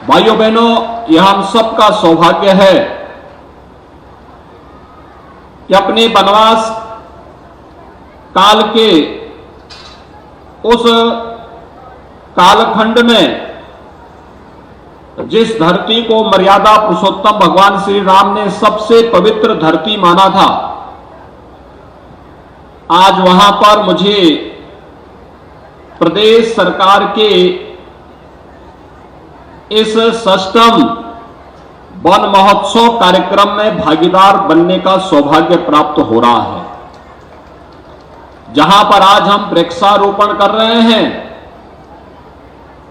भाइयों बहनों, यह हम सबका सौभाग्य है कि अपने वनवास काल के उस कालखंड में जिस धरती को मर्यादा पुरुषोत्तम भगवान श्री राम ने सबसे पवित्र धरती माना था, आज वहां पर मुझे प्रदेश सरकार के इस 6ठम वन महोत्सव कार्यक्रम में भागीदार बनने का सौभाग्य प्राप्त हो रहा है, जहां पर आज हम वृक्षारोपण कर रहे हैं।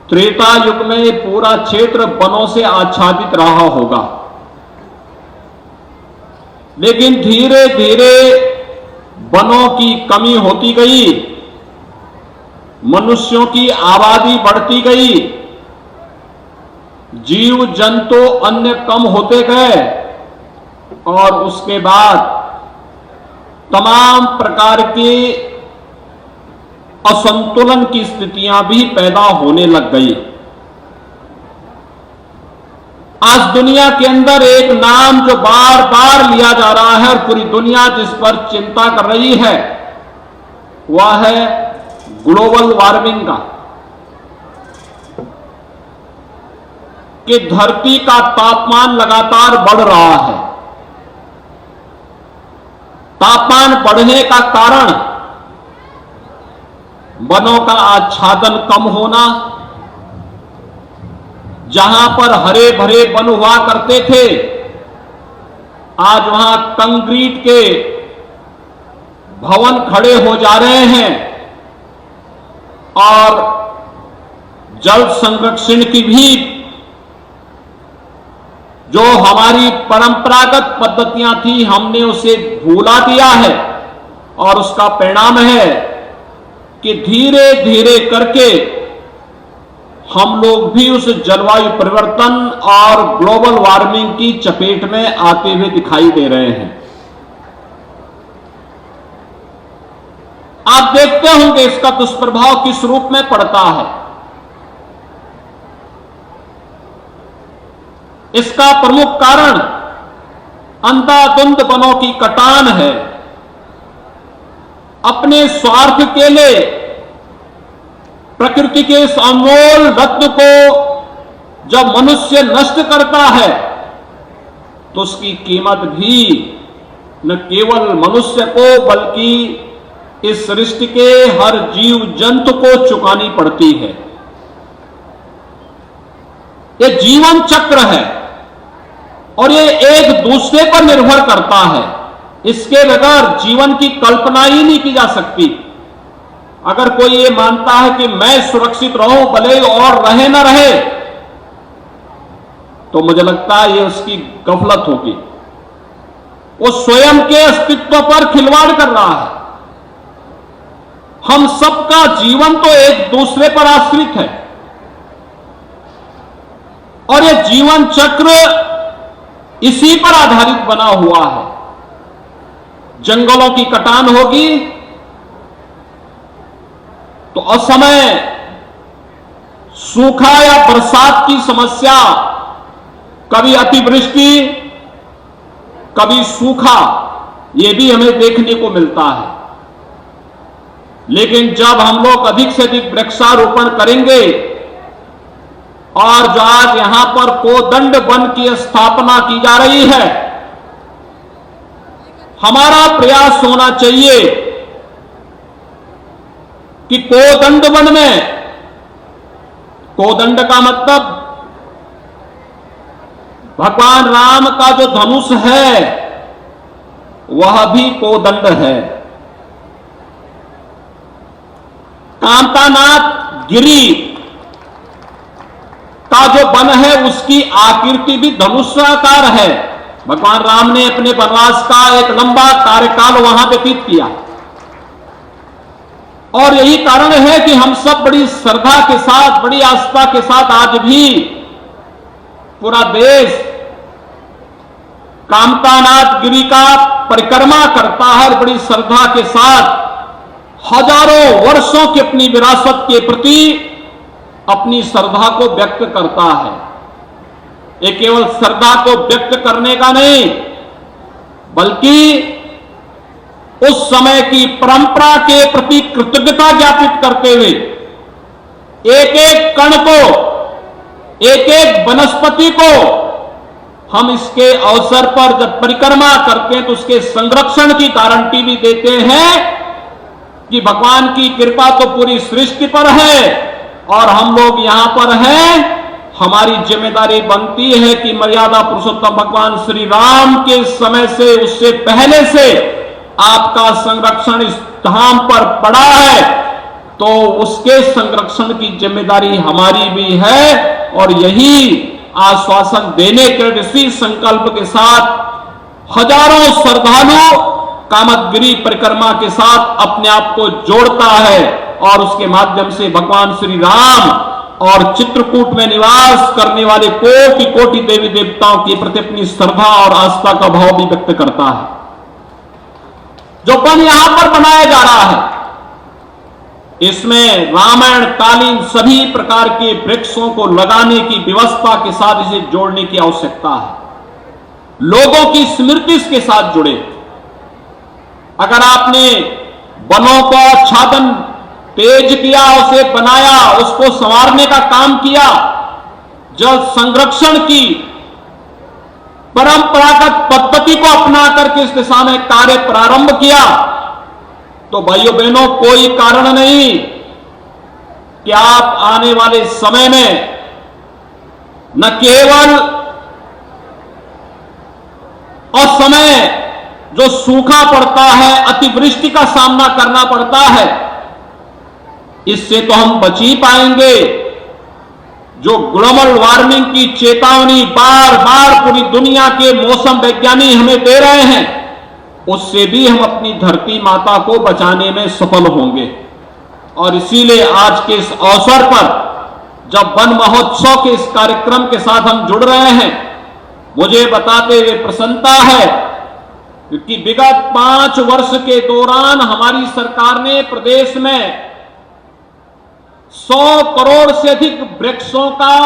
त्रेता युग में पूरा क्षेत्र वनों से आच्छादित रहा होगा, लेकिन धीरे धीरे वनों की कमी होती गई, मनुष्यों की आबादी बढ़ती गई, जीव जंतु अन्य कम होते गए और उसके बाद तमाम प्रकार के असंतुलन की स्थितियां भी पैदा होने लग गई। आज दुनिया के अंदर एक नाम जो बार बार लिया जा रहा है और पूरी दुनिया जिस पर चिंता कर रही है, वह है ग्लोबल वार्मिंग का, कि धरती का तापमान लगातार बढ़ रहा है। तापमान बढ़ने का कारण वनों का आच्छादन कम होना, जहां पर हरे भरे वन हुआ करते थे, आज वहां कंक्रीट के भवन खड़े हो जा रहे हैं और जल संरक्षण की भी जो हमारी परंपरागत पद्धतियां थी, हमने उसे भूला दिया है और उसका परिणाम है कि धीरे धीरे करके हम लोग भी उस जलवायु परिवर्तन और ग्लोबल वार्मिंग की चपेट में आते हुए दिखाई दे रहे हैं। आप देखते होंगे इसका दुष्प्रभाव किस रूप में पड़ता है। इसका प्रमुख कारण अंधाधुंध वनों की कटान है। अपने स्वार्थ के लिए प्रकृति के इस अनमोल रत्न को जब मनुष्य नष्ट करता है, तो उसकी कीमत भी न केवल मनुष्य को बल्कि इस सृष्टि के हर जीव जंतु को चुकानी पड़ती है। यह जीवन चक्र है और ये एक दूसरे पर निर्भर करता है। इसके बगैर जीवन की कल्पना ही नहीं की जा सकती। अगर कोई ये मानता है कि मैं सुरक्षित रहूं भले और रहे ना रहे, तो मुझे लगता है ये उसकी गफलत होगी। वो स्वयं के अस्तित्व पर खिलवाड़ कर रहा है। हम सबका जीवन तो एक दूसरे पर आश्रित है और यह जीवन चक्र इसी पर आधारित बना हुआ है। जंगलों की कटान होगी तो असमय सूखा या बरसात की समस्या, कभी अतिवृष्टि कभी सूखा, यह भी हमें देखने को मिलता है। लेकिन जब हम लोग अधिक से अधिक वृक्षारोपण करेंगे और जो आज यहां पर कोदंड वन की स्थापना की जा रही है, हमारा प्रयास होना चाहिए कि कोदंड वन में, कोदंड का मतलब भगवान राम का जो धनुष है वह भी कोदंड है। कांतानाथ गिरी का जो वन है उसकी आकृति भी धनुषाकार है। भगवान राम ने अपने वनवास का एक लंबा कार्यकाल वहां व्यतीत किया और यही कारण है कि हम सब बड़ी श्रद्धा के साथ, बड़ी आस्था के साथ आज भी पूरा देश कामतानाथ गिरी का परिक्रमा करता है और बड़ी श्रद्धा के साथ हजारों वर्षों की अपनी विरासत के प्रति अपनी श्रद्धा को व्यक्त करता है। ये केवल श्रद्धा को व्यक्त करने का नहीं, बल्कि उस समय की परंपरा के प्रति कृतज्ञता ज्ञापित करते हुए एक एक कण को, एक एक वनस्पति को हम इसके अवसर पर जब परिक्रमा करते हैं तो उसके संरक्षण की गारंटी भी देते हैं कि भगवान की कृपा तो पूरी सृष्टि पर है और हम लोग यहां पर हैं। हमारी जिम्मेदारी बनती है कि मर्यादा पुरुषोत्तम भगवान श्री राम के समय से, उससे पहले से आपका संरक्षण इस धाम पर पड़ा है, तो उसके संरक्षण की जिम्मेदारी हमारी भी है। और यही आश्वासन देने के इसी संकल्प के साथ हजारों श्रद्धालु कामदगिरी परिक्रमा के साथ अपने आप को जोड़ता है और उसके माध्यम से भगवान श्री राम और चित्रकूट में निवास करने वाले कोटि कोटि देवी देवताओं के प्रति अपनी श्रद्धा और आस्था का भाव भी व्यक्त करता है। जो वन यहां पर बनाया जा रहा है, इसमें रामायण कालीन सभी प्रकार के वृक्षों को लगाने की व्यवस्था के साथ इसे जोड़ने की आवश्यकता है। लोगों की स्मृति इसके साथ जुड़े। अगर आपने वनों को आच्छादन तेज किया, उसे बनाया, उसको संवारने का काम किया, जल संरक्षण की परंपरागत पद्धति को अपना करके इस दिशा में कार्य प्रारंभ किया, तो भाइयों बहनों कोई कारण नहीं कि आप आने वाले समय में न केवल असमय जो सूखा पड़ता है, अतिवृष्टि का सामना करना पड़ता है, इससे तो हम बच ही पाएंगे। जो ग्लोबल वार्मिंग की चेतावनी बार बार पूरी दुनिया के मौसम वैज्ञानिक हमें दे रहे हैं, उससे भी हम अपनी धरती माता को बचाने में सफल होंगे। और इसीलिए आज के इस अवसर पर जब वन महोत्सव के इस कार्यक्रम के साथ हम जुड़ रहे हैं, मुझे बताते हुए प्रसन्नता है क्योंकि विगत 5 वर्ष के दौरान हमारी सरकार ने प्रदेश में 100 करोड़ से अधिक वृक्षों का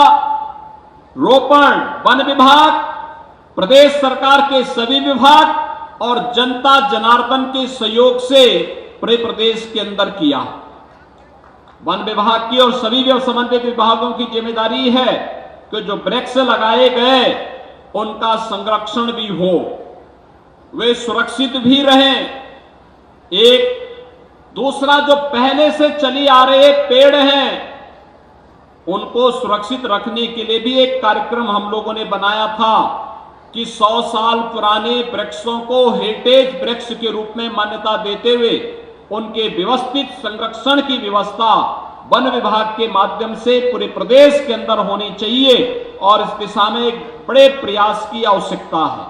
रोपण वन विभाग, प्रदेश सरकार के सभी विभाग और जनता जनार्दन के सहयोग से पूरे प्रदेश के अंदर किया। वन विभाग की और सभी संबंधित विभागों की जिम्मेदारी है कि जो वृक्ष लगाए गए उनका संरक्षण भी हो, वे सुरक्षित भी रहें। एक दूसरा, जो पहले से चली आ रहे पेड़ हैं उनको सुरक्षित रखने के लिए भी एक कार्यक्रम हम लोगों ने बनाया था कि 100 साल पुराने वृक्षों को हेरिटेज वृक्ष के रूप में मान्यता देते हुए उनके व्यवस्थित संरक्षण की व्यवस्था वन विभाग के माध्यम से पूरे प्रदेश के अंदर होनी चाहिए और इस दिशा में एक बड़े प्रयास की आवश्यकता है।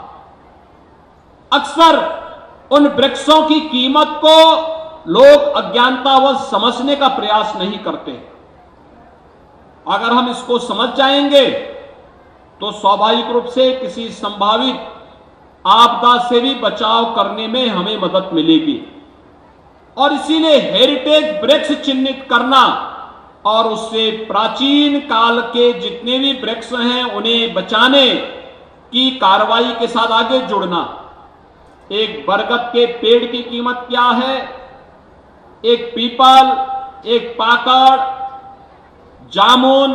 अक्सर उन वृक्षों की कीमत को लोग अज्ञानतावश समझने का प्रयास नहीं करते। अगर हम इसको समझ जाएंगे तो स्वाभाविक रूप से किसी संभावित आपदा से भी बचाव करने में हमें मदद मिलेगी। और इसीलिए हेरिटेज वृक्ष चिन्हित करना और उससे प्राचीन काल के जितने भी वृक्ष हैं उन्हें बचाने की कार्रवाई के साथ आगे जुड़ना। एक बरगद के पेड़ की कीमत क्या है, एक पीपल, एक पाकड़, जामुन,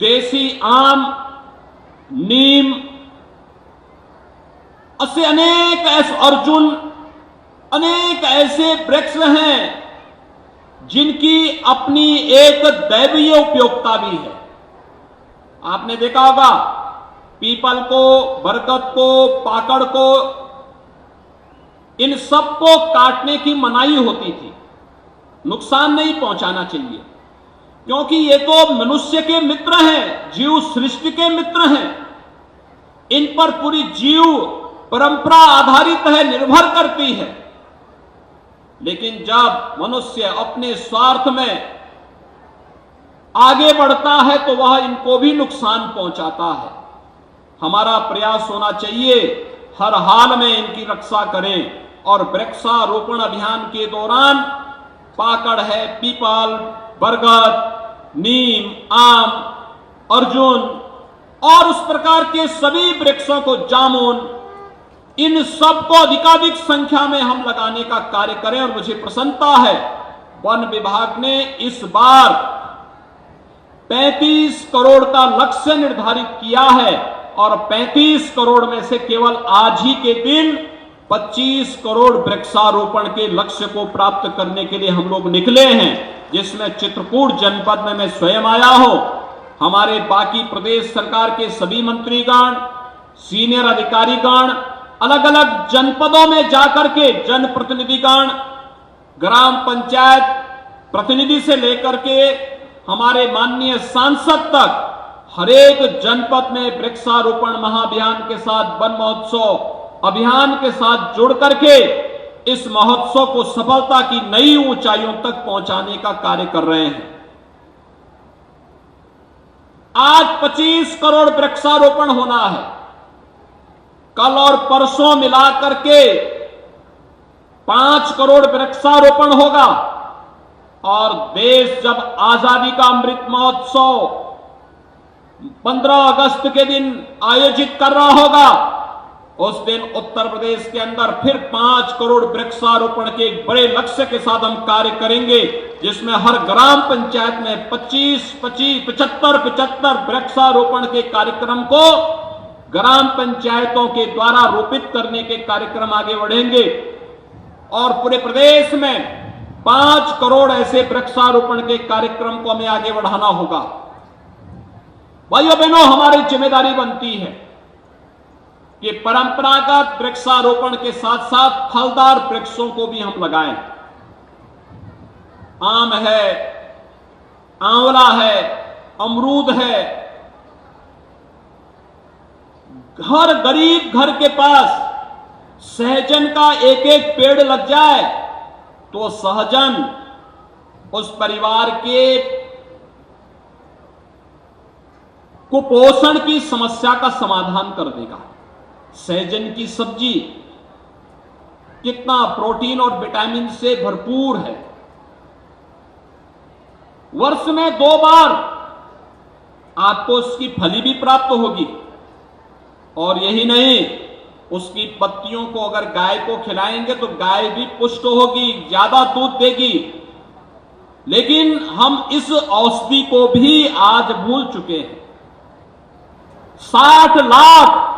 देसी आम, नीम, ऐसे अनेक अर्जुन, अनेक ऐसे वृक्ष हैं जिनकी अपनी एक दैवीय उपयोगिता भी है। आपने देखा होगा पीपल को, बरगद को, पाकड़ को, इन सबको काटने की मनाही होती थी, नुकसान नहीं पहुंचाना चाहिए, क्योंकि ये तो मनुष्य के मित्र हैं, जीव सृष्टि के मित्र हैं। इन पर पूरी जीव परंपरा आधारित है, निर्भर करती है। लेकिन जब मनुष्य अपने स्वार्थ में आगे बढ़ता है तो वह इनको भी नुकसान पहुंचाता है। हमारा प्रयास होना चाहिए हर हाल में इनकी रक्षा करें और वृक्षारोपण अभियान के दौरान पाकड़ है, पीपल, बरगद, नीम, आम, अर्जुन, और उस प्रकार के सभी वृक्षों को, जामुन, इन सबको अधिकाधिक संख्या में हम लगाने का कार्य करें। और मुझे प्रसन्नता है, वन विभाग ने इस बार 35 करोड़ का लक्ष्य निर्धारित किया है और 35 करोड़ में से केवल आज ही के दिन 25 करोड़ वृक्षारोपण के लक्ष्य को प्राप्त करने के लिए हम लोग निकले हैं, जिसमें चित्रकूट जनपद में मैं स्वयं आया हूं। हमारे बाकी प्रदेश सरकार के सभी मंत्रीगण, सीनियर अधिकारीगण अलग अलग जनपदों में जाकर के जनप्रतिनिधिगण, ग्राम पंचायत प्रतिनिधि से लेकर के हमारे माननीय सांसद तक हरेक जनपद में वृक्षारोपण महाअभियान के साथ, वन महोत्सव अभियान के साथ जुड़ करके इस महोत्सव को सफलता की नई ऊंचाइयों तक पहुंचाने का कार्य कर रहे हैं। आज 25 करोड़ वृक्षारोपण होना है। कल और परसों मिलाकर के 5 करोड़ वृक्षारोपण होगा और देश जब आजादी का अमृत महोत्सव 15 अगस्त के दिन आयोजित कर रहा होगा, उस दिन उत्तर प्रदेश के अंदर फिर 5 करोड़ वृक्षारोपण के एक बड़े लक्ष्य के साथ हम कार्य करेंगे, जिसमें हर ग्राम पंचायत में 25-75 वृक्षारोपण के कार्यक्रम को ग्राम पंचायतों के द्वारा रोपित करने के कार्यक्रम आगे बढ़ेंगे और पूरे प्रदेश में 5 करोड़ ऐसे वृक्षारोपण के कार्यक्रम को हमें आगे बढ़ाना होगा। भाइयों बहनों, हमारी जिम्मेदारी बनती है कि परंपरागत वृक्षारोपण के साथ साथ फलदार वृक्षों को भी हम लगाएं। आम है, आंवला है, अमरूद है। हर गरीब घर के पास सहजन का एक एक पेड़ लग जाए तो सहजन उस परिवार के कुपोषण की समस्या का समाधान कर देगा। सहजन की सब्जी कितना प्रोटीन और विटामिन से भरपूर है। वर्ष में 2 बार आपको उसकी फली भी प्राप्त होगी और यही नहीं, उसकी पत्तियों को अगर गाय को खिलाएंगे तो गाय भी पुष्ट होगी, ज्यादा दूध देगी। लेकिन हम इस औषधि को भी आज भूल चुके हैं। 60 लाख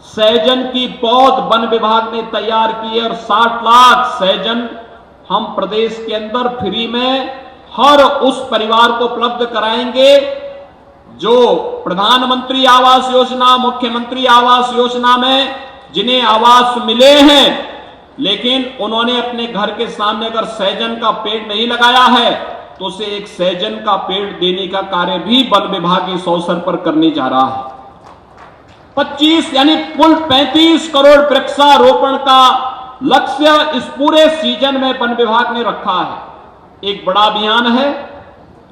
सहजन की पौध वन विभाग ने तैयार की है और 60 लाख सहजन हम प्रदेश के अंदर फ्री में हर उस परिवार को उपलब्ध कराएंगे जो प्रधानमंत्री आवास योजना, मुख्यमंत्री आवास योजना में जिन्हें आवास मिले हैं, लेकिन उन्होंने अपने घर के सामने अगर सहजन का पेड़ नहीं लगाया है तो उसे एक सहजन का पेड़ देने का कार्य भी वन विभाग इस अवसर पर करने जा रहा है। 25 यानी कुल 35 करोड़ वृक्षारोपण का लक्ष्य इस पूरे सीजन में वन विभाग ने रखा है। एक बड़ा अभियान है,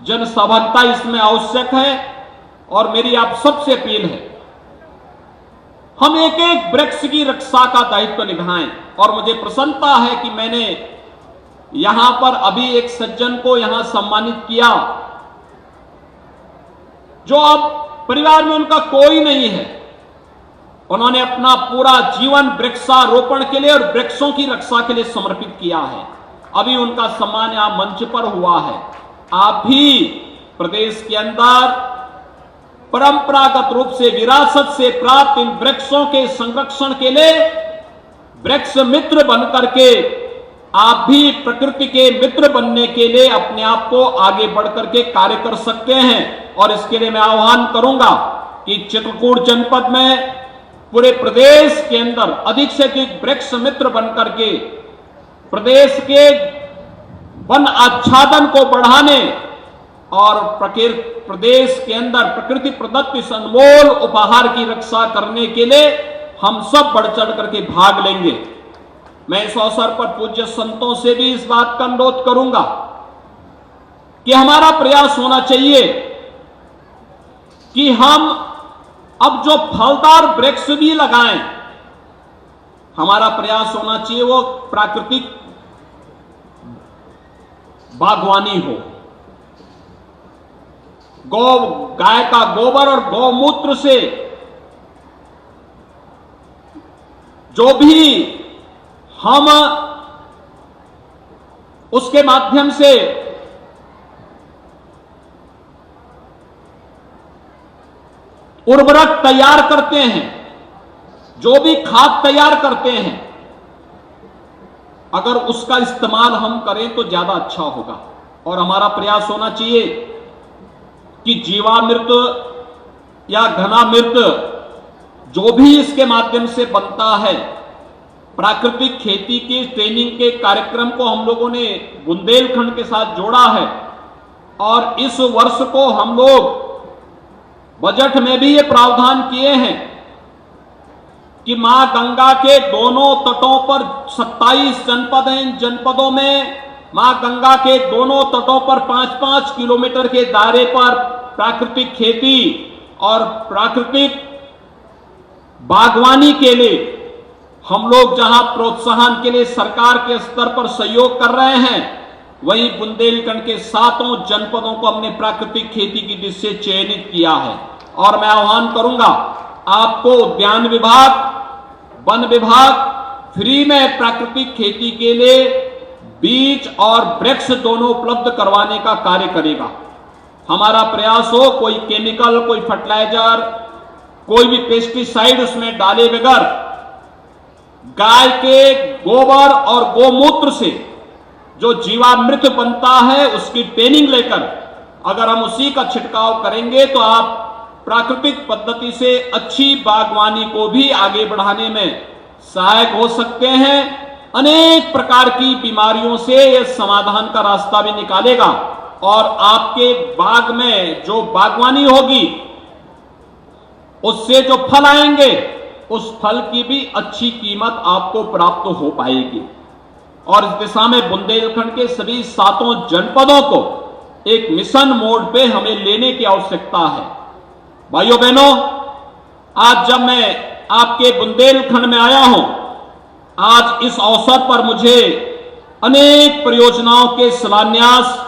जन सहभागिता इसमें आवश्यक है और मेरी आप सबसे अपील है, हम एक एक वृक्ष की रक्षा का दायित्व निभाएं। और मुझे प्रसन्नता है कि मैंने यहां पर अभी एक सज्जन को यहां सम्मानित किया जो अब परिवार में उनका कोई नहीं है। उन्होंने अपना पूरा जीवन वृक्षारोपण के लिए और वृक्षों की रक्षा के लिए समर्पित किया है। अभी उनका सम्मान यहां मंच पर हुआ है। आप भी प्रदेश के अंदर परंपरागत रूप से विरासत से प्राप्त इन वृक्षों के संरक्षण के लिए वृक्ष मित्र बनकर के आप भी प्रकृति के मित्र बनने के लिए अपने आप को आगे बढ़कर के कार्य कर सकते हैं। और इसके लिए मैं आह्वान करूंगा कि चित्रकूट जनपद में पूरे प्रदेश के अंदर अधिक से अधिक वृक्ष मित्र बनकर के प्रदेश के वन आच्छादन को बढ़ाने और प्रदेश के अंदर प्रकृति प्रदत्त इस अनमोल उपहार की रक्षा करने के लिए हम सब बढ़ चढ़ करके भाग लेंगे। मैं इस अवसर पर पूज्य संतों से भी इस बात का अनुरोध करूंगा कि हमारा प्रयास होना चाहिए कि हम अब जो फलदार वृक्ष भी लगाएं, हमारा प्रयास होना चाहिए वो प्राकृतिक बागवानी हो। गाय का गोबर और गौमूत्र से जो भी हम उसके माध्यम से उर्वरक तैयार करते हैं, जो भी खाद तैयार करते हैं, अगर उसका इस्तेमाल हम करें तो ज्यादा अच्छा होगा। और हमारा प्रयास होना चाहिए कि जीवामृत या घनामृत जो भी इसके माध्यम से बनता है, प्राकृतिक खेती की ट्रेनिंग के कार्यक्रम को हम लोगों ने बुंदेलखंड के साथ जोड़ा है। और इस वर्ष को हम लोग बजट में भी ये प्रावधान किए हैं कि मां गंगा के दोनों तटों पर 27 जनपद हैं। इन जनपदों में मां गंगा के दोनों तटों पर 5-5 किलोमीटर के दायरे पर प्राकृतिक खेती और प्राकृतिक बागवानी के लिए हम लोग जहां प्रोत्साहन के लिए सरकार के स्तर पर सहयोग कर रहे हैं, वहीं बुंदेलखंड के 7 जनपदों को हमने प्राकृतिक खेती की दृष्टि से चयनित किया है। और मैं आह्वान करूंगा आपको उद्यान विभाग, वन विभाग फ्री में प्राकृतिक खेती के लिए बीज और वृक्ष दोनों उपलब्ध करवाने का कार्य करेगा। हमारा प्रयास हो कोई केमिकल, कोई फर्टिलाइजर, कोई भी पेस्टिसाइड उसमें डाले बगैर गाय के गोबर और गोमूत्र से जो जीवामृत बनता है उसकी ट्रेनिंग लेकर अगर हम उसी का छिड़काव करेंगे तो आप प्राकृतिक पद्धति से अच्छी बागवानी को भी आगे बढ़ाने में सहायक हो सकते हैं। अनेक प्रकार की बीमारियों से यह समाधान का रास्ता भी निकालेगा और आपके बाग में जो बागवानी होगी उससे जो फल आएंगे उस फल की भी अच्छी कीमत आपको प्राप्त हो पाएगी। और इस दिशा में बुंदेलखंड के सभी 7 जनपदों को एक मिशन मोड पे हमें लेने की आवश्यकता है। भाइयों बहनों, आज जब मैं आपके बुंदेलखंड में आया हूं, आज इस अवसर पर मुझे अनेक परियोजनाओं के शिलान्यास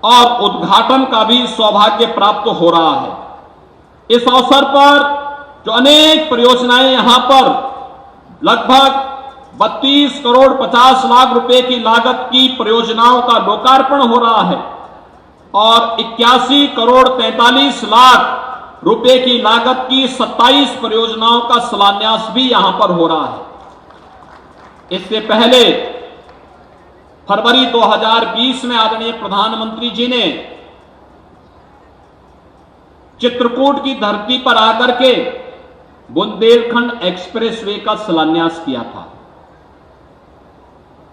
और उद्घाटन का भी सौभाग्य प्राप्त हो रहा है। इस अवसर पर जो अनेक परियोजनाएं यहां पर लगभग 32 करोड़ 50 लाख रुपए की लागत की परियोजनाओं का लोकार्पण हो रहा है और 81 करोड़ 43 लाख रुपए की लागत की 27 परियोजनाओं का शिलान्यास भी यहां पर हो रहा है। इससे पहले फरवरी 2020 में आदरणीय प्रधानमंत्री जी ने चित्रकूट की धरती पर आकर के बुंदेलखंड एक्सप्रेसवे का शिलान्यास किया था।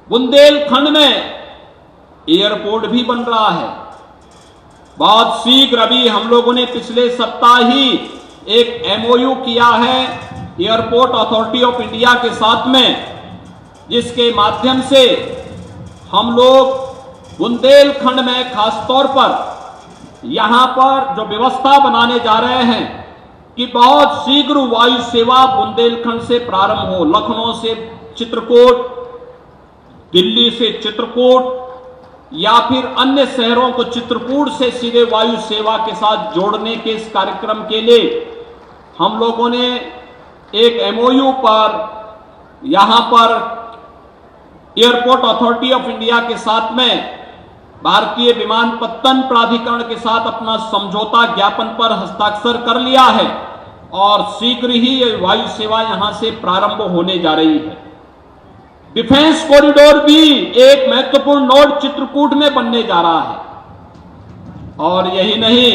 बुंदेलखंड में एयरपोर्ट भी बन रहा है। बहुत शीघ्र अभी हम लोगों ने पिछले सप्ताह ही एक MOU किया है एयरपोर्ट अथॉरिटी ऑफ इंडिया के साथ में, जिसके माध्यम से हम लोग बुंदेलखंड में खासतौर पर यहां पर जो व्यवस्था बनाने जा रहे हैं कि बहुत शीघ्र वायु सेवा बुंदेलखंड से प्रारंभ हो। लखनऊ से चित्रकूट, दिल्ली से चित्रकूट या फिर अन्य शहरों को चित्रकूट से सीधे वायु सेवा के साथ जोड़ने के इस कार्यक्रम के लिए हम लोगों ने एक MOU पर यहां पर एयरपोर्ट अथॉरिटी ऑफ इंडिया के साथ में भारतीय विमानपत्तन प्राधिकरण के साथ अपना समझौता ज्ञापन पर हस्ताक्षर कर लिया है और शीघ्र ही ये वायु सेवा यहां से प्रारंभ होने जा रही है। डिफेंस कॉरिडोर भी एक महत्वपूर्ण नोड चित्रकूट में बनने जा रहा है। और यही नहीं,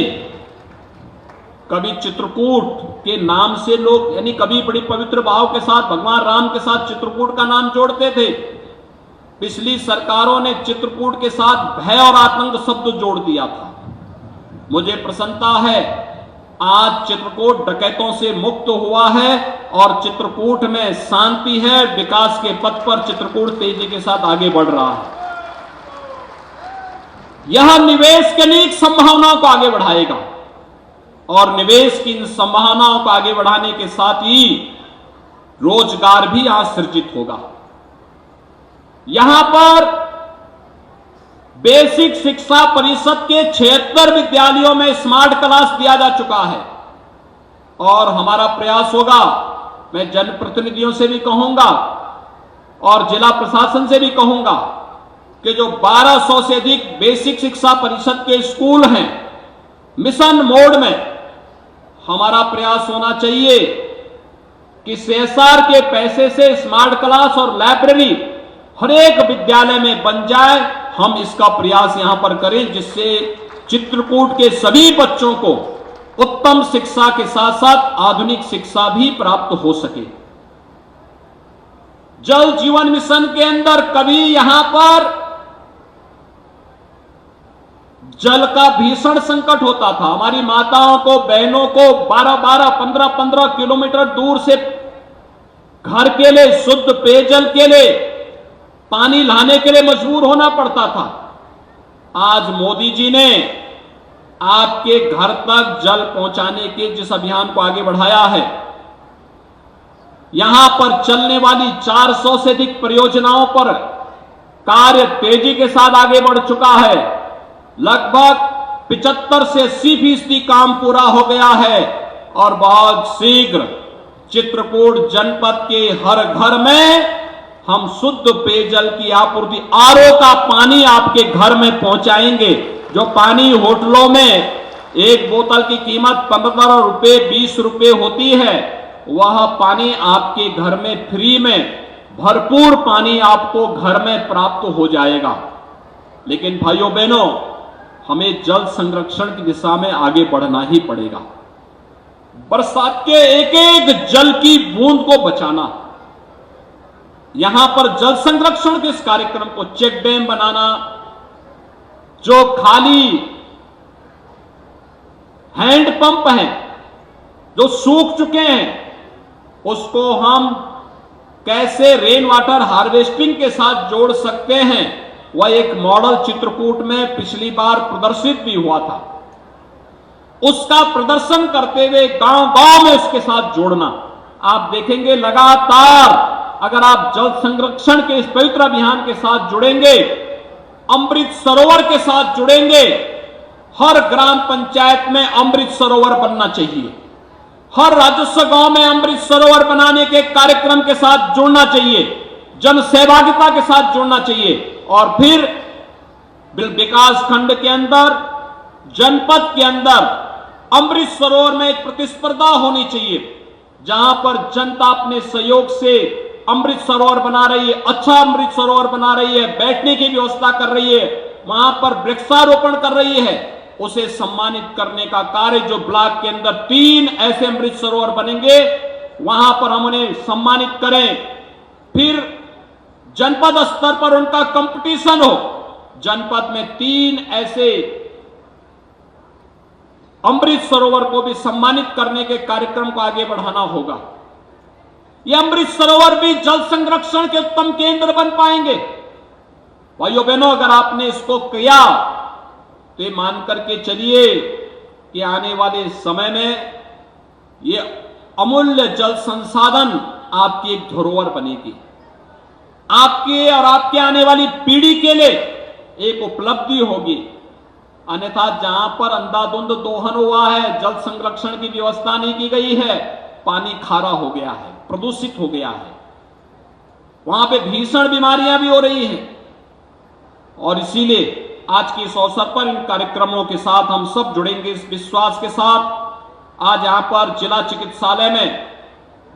कभी चित्रकूट के नाम से लोग यानी कभी बड़ी पवित्र भाव के साथ भगवान राम के साथ चित्रकूट का नाम जोड़ते थे। पिछली सरकारों ने चित्रकूट के साथ भय और आतंक शब्द जोड़ दिया था। मुझे प्रसन्नता है आज चित्रकूट डकैतों से मुक्त हुआ है और चित्रकूट में शांति है। विकास के पथ पर चित्रकूट तेजी के साथ आगे बढ़ रहा है। यह निवेश के लिए संभावनाओं को आगे बढ़ाएगा और निवेश की इन संभावनाओं को आगे बढ़ाने के साथ ही रोजगार भी यहां सृजित होगा। यहां पर बेसिक शिक्षा परिषद के 76 विद्यालयों में स्मार्ट क्लास दिया जा चुका है। और हमारा प्रयास होगा, मैं जनप्रतिनिधियों से भी कहूंगा और जिला प्रशासन से भी कहूंगा कि जो 1200 से अधिक बेसिक शिक्षा परिषद के स्कूल हैं, मिशन मोड में हमारा प्रयास होना चाहिए कि सीएसआर के पैसे से स्मार्ट क्लास और लाइब्रेरी हर एक विद्यालय में बन जाए। हम इसका प्रयास यहां पर करें जिससे चित्रकूट के सभी बच्चों को उत्तम शिक्षा के साथ साथ आधुनिक शिक्षा भी प्राप्त हो सके। जल जीवन मिशन के अंदर कभी यहां पर जल का भीषण संकट होता था। हमारी माताओं को, बहनों को 12-12, 15-15 किलोमीटर दूर से घर के लिए, शुद्ध पेयजल के लिए, पानी लाने के लिए मजबूर होना पड़ता था। आज मोदी जी ने आपके घर तक जल पहुंचाने के जिस अभियान को आगे बढ़ाया है, यहां पर चलने वाली 400 से अधिक परियोजनाओं पर कार्य तेजी के साथ आगे बढ़ चुका है। लगभग 75 से 80% काम पूरा हो गया है और बहुत शीघ्र चित्रकूट जनपद के हर घर में हम शुद्ध पेयजल की आपूर्ति, आरओ का पानी आपके घर में पहुंचाएंगे। जो पानी होटलों में एक बोतल की कीमत 15 रुपए 20 रुपए होती है, वह पानी आपके घर में फ्री में भरपूर पानी आपको घर में प्राप्त हो जाएगा। लेकिन भाइयों बहनों, हमें जल संरक्षण की दिशा में आगे बढ़ना ही पड़ेगा। बरसात के एक एक जल की बूंद को बचाना, यहां पर जल संरक्षण के इस कार्यक्रम को चेक डैम बनाना, जो खाली हैंडपंप हैं जो सूख चुके हैं, उसको हम कैसे रेन वाटर हार्वेस्टिंग के साथ जोड़ सकते हैं, वह एक मॉडल चित्रकूट में पिछली बार प्रदर्शित भी हुआ था। उसका प्रदर्शन करते हुए गांव-गांव में उसके साथ जोड़ना। आप देखेंगे लगातार अगर आप जल संरक्षण के इस पवित्र अभियान के साथ जुड़ेंगे, अमृत सरोवर के साथ जुड़ेंगे, हर ग्राम पंचायत में अमृत सरोवर बनना चाहिए, हर राजस्व गांव में अमृत सरोवर बनाने के कार्यक्रम के साथ जुड़ना चाहिए, जन सहभागिता के साथ जुड़ना चाहिए। और फिर विकास खंड के अंदर, जनपद के अंदर अमृत सरोवर में एक प्रतिस्पर्धा होनी चाहिए, जहां पर जनता अपने सहयोग से अमृत सरोवर बना रही है, अच्छा अमृत सरोवर बना रही है, बैठने की व्यवस्था कर रही है, वहां पर वृक्षारोपण कर रही है, उसे सम्मानित करने का कार्य, जो ब्लॉक के अंदर 3 ऐसे अमृत सरोवर बनेंगे, वहां पर हम उन्हें सम्मानित करें। फिर जनपद स्तर पर उनका कंपटीशन हो, जनपद में 3 ऐसे अमृत सरोवर को भी सम्मानित करने के कार्यक्रम को आगे बढ़ाना होगा। ये अमृत सरोवर भी जल संरक्षण के उत्तम केंद्र बन पाएंगे। भाइयों बहनों, अगर आपने इसको किया तो ये मान करके चलिए कि आने वाले समय में ये अमूल्य जल संसाधन आपकी एक धरोहर बनेगी, आपके और आपके आने वाली पीढ़ी के लिए एक उपलब्धि होगी। अन्यथा जहां पर अंधाधुंध दोहन हुआ है, जल संरक्षण की व्यवस्था नहीं की गई है, पानी खारा हो गया है, प्रदूषित हो गया है, वहां पे भीषण बीमारियां भी हो रही हैं। और इसीलिए आज के इस अवसर पर इन कार्यक्रमों के साथ हम सब जुड़ेंगे इस विश्वास के साथ। आज यहां पर जिला चिकित्सालय में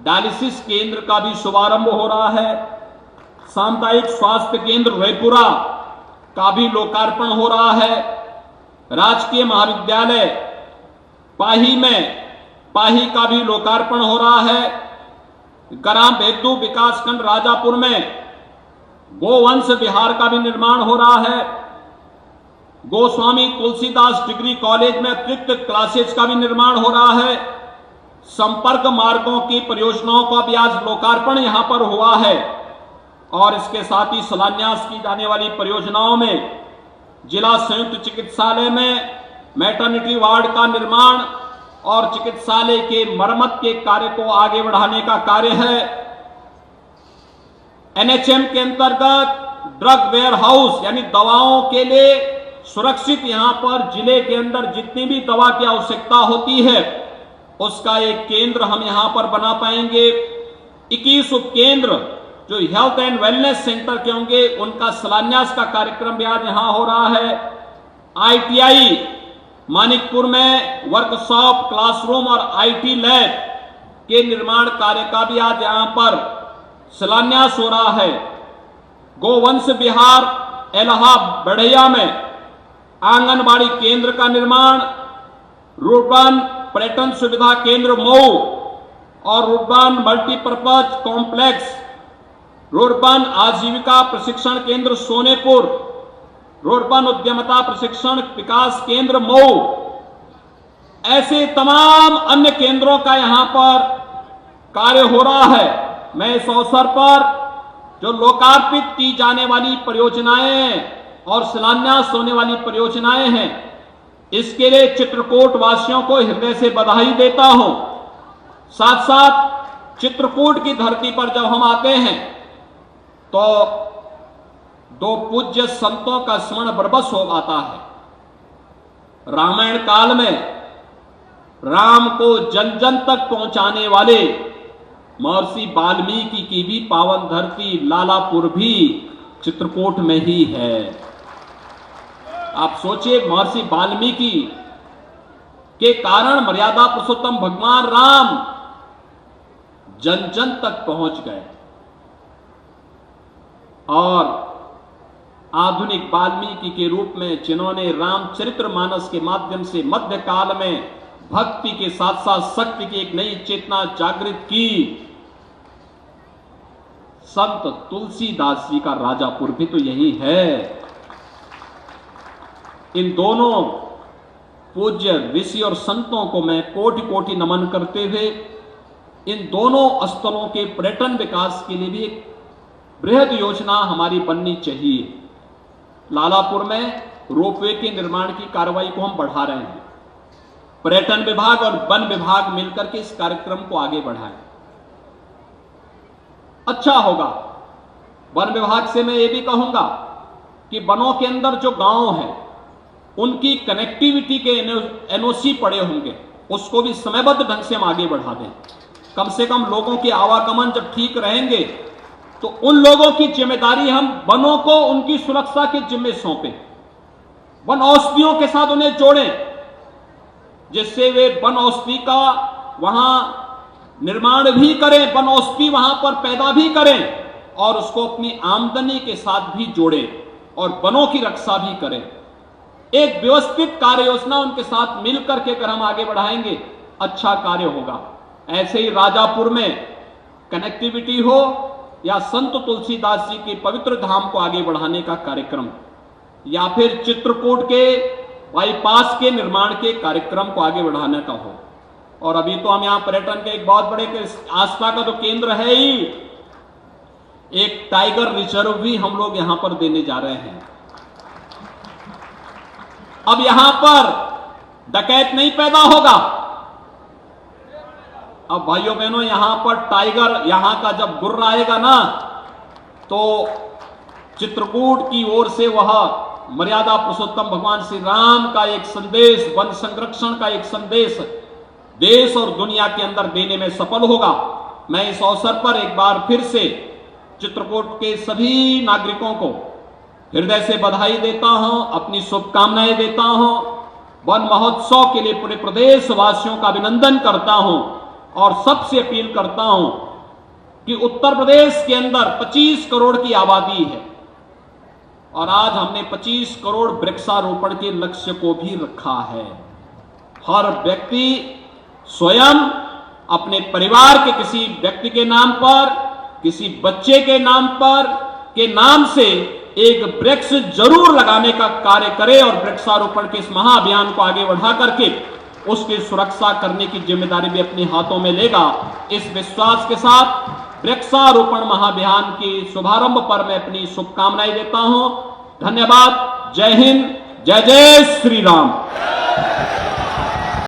डायलिसिस केंद्र का भी शुभारंभ हो रहा है, सामुदायिक स्वास्थ्य केंद्र रयपुरा का भी लोकार्पण हो रहा है, राजकीय महाविद्यालय पाही में पाही का भी लोकार्पण हो रहा है, ग्राम भेद्दू विकासखंड राजापुर में गोवंश विहार का भी निर्माण हो रहा है, गोस्वामी तुलसीदास डिग्री कॉलेज में अतिरिक्त क्लासेज का भी निर्माण हो रहा है, संपर्क मार्गों की परियोजनाओं का भी आज लोकार्पण यहां पर हुआ है। और इसके साथ ही शिलान्यास की जाने वाली परियोजनाओं में जिला संयुक्त चिकित्सालय में मैटरनिटी वार्ड का निर्माण और चिकित्सालय के मरम्मत के कार्य को आगे बढ़ाने का कार्य है। एनएचएम के अंतर्गत ड्रग वेयर हाउस यानी दवाओं के लिए सुरक्षित यहां पर जिले के अंदर जितनी भी दवा की आवश्यकता होती है उसका एक केंद्र हम यहां पर बना पाएंगे। 21 उपकेंद्र जो हेल्थ एंड वेलनेस सेंटर के होंगे उनका शिलान्यास का कार्यक्रम भी आज यहां हो रहा है। ITI मानिकपुर में वर्कशॉप, क्लासरूम और IT लैब के निर्माण कार्य का भी आज यहां पर शिलान्यास हो रहा है। गोवंश विहार एलाहा बढ़ैया में आंगनबाड़ी केंद्र का निर्माण, रुर्बन पर्यटन सुविधा केंद्र मऊ और रुर्बन मल्टीपर्पज कॉम्प्लेक्स, रुर्बन आजीविका प्रशिक्षण केंद्र सोनेपुर, रुर्बन उद्यमता प्रशिक्षण विकास केंद्र मऊ, ऐसे तमाम अन्य केंद्रों का यहां पर कार्य हो रहा है। मैं इस अवसर पर जो लोकार्पित की जाने वाली परियोजनाएं और शिलान्यास होने वाली परियोजनाएं हैं इसके लिए चित्रकूट वासियों को हृदय से बधाई देता हूं। साथ साथ चित्रकूट की धरती पर जब हम आते हैं तो दो पूज्य संतों का स्मरण बरबस हो आता है। रामायण काल में राम को जन जन तक पहुंचाने वाले महर्षि वाल्मीकि की भी पावन धरती लालापुर भी चित्रकूट में ही है। आप सोचिए, महर्षि वाल्मीकि के कारण मर्यादा पुरुषोत्तम भगवान राम जन जन तक पहुंच गए और आधुनिक वाल्मीकि के रूप में जिन्होंने रामचरितमानस के माध्यम से मध्यकाल में भक्ति के साथ साथ शक्ति की एक नई चेतना जागृत की, संत तुलसीदास जी का राजापुर भी तो यही है। इन दोनों पूज्य ऋषि और संतों को मैं कोटि कोटि नमन करते हुए इन दोनों स्थलों के पर्यटन विकास के लिए भी एक बृहद योजना हमारी बननी चाहिए। लालापुर में रोपवे के निर्माण की कार्रवाई को हम बढ़ा रहे हैं। पर्यटन विभाग और वन विभाग मिलकर के इस कार्यक्रम को आगे बढ़ाएं। अच्छा होगा। वन विभाग से मैं ये भी कहूंगा कि वनों के अंदर जो गांव हैं उनकी कनेक्टिविटी के NOC पड़े होंगे, उसको भी समयबद्ध ढंग से हम आगे बढ़ा दें। कम से कम लोगों के आवागमन जब ठीक रहेंगे तो उन लोगों की जिम्मेदारी हम वनों को उनकी सुरक्षा के जिम्मे सौंपें, वन औषधियों के साथ उन्हें जोड़ें, जिससे वे वन औषधि का वहां निर्माण भी करें, वन औषधि वहां पर पैदा भी करें और उसको अपनी आमदनी के साथ भी जोड़ें और वनों की रक्षा भी करें। एक व्यवस्थित कार्य योजना उनके साथ मिलकर के अगर हम आगे बढ़ाएंगे अच्छा कार्य होगा। ऐसे ही राजापुर में कनेक्टिविटी हो या संत तुलसीदास जी के पवित्र धाम को आगे बढ़ाने का कार्यक्रम, या फिर चित्रकूट के बाईपास के निर्माण के कार्यक्रम को आगे बढ़ाने का हो। और अभी तो हम यहां पर्यटन के एक बहुत बड़े आस्था का तो केंद्र है ही, एक टाइगर रिजर्व भी हम लोग यहां पर देने जा रहे हैं। अब यहां पर डकैत नहीं पैदा होगा। अब भाइयों बहनों, यहां पर टाइगर यहां का जब गुर्र आएगा ना तो चित्रकूट की ओर से वह मर्यादा पुरुषोत्तम भगवान श्री राम का एक संदेश, वन संरक्षण का एक संदेश देश और दुनिया के अंदर देने में सफल होगा। मैं इस अवसर पर एक बार फिर से चित्रकूट के सभी नागरिकों को हृदय से बधाई देता हूं, अपनी शुभकामनाएं देता हूं। वन महोत्सव के लिए पूरे प्रदेश वासियों का अभिनंदन करता हूं और सबसे अपील करता हूं कि उत्तर प्रदेश के अंदर 25 करोड़ की आबादी है और आज हमने 25 करोड़ वृक्षारोपण के लक्ष्य को भी रखा है। हर व्यक्ति स्वयं अपने परिवार के किसी व्यक्ति के नाम पर, किसी बच्चे के नाम से एक वृक्ष जरूर लगाने का कार्य करे और वृक्षारोपण के इस महाअभियान को आगे बढ़ा करके उसकी सुरक्षा करने की जिम्मेदारी भी अपने हाथों में लेगा। इस विश्वास के साथ वृक्षारोपण महाअभियान के शुभारंभ पर मैं अपनी शुभकामनाएं देता हूं। धन्यवाद। जय हिंद, जय जय श्री राम।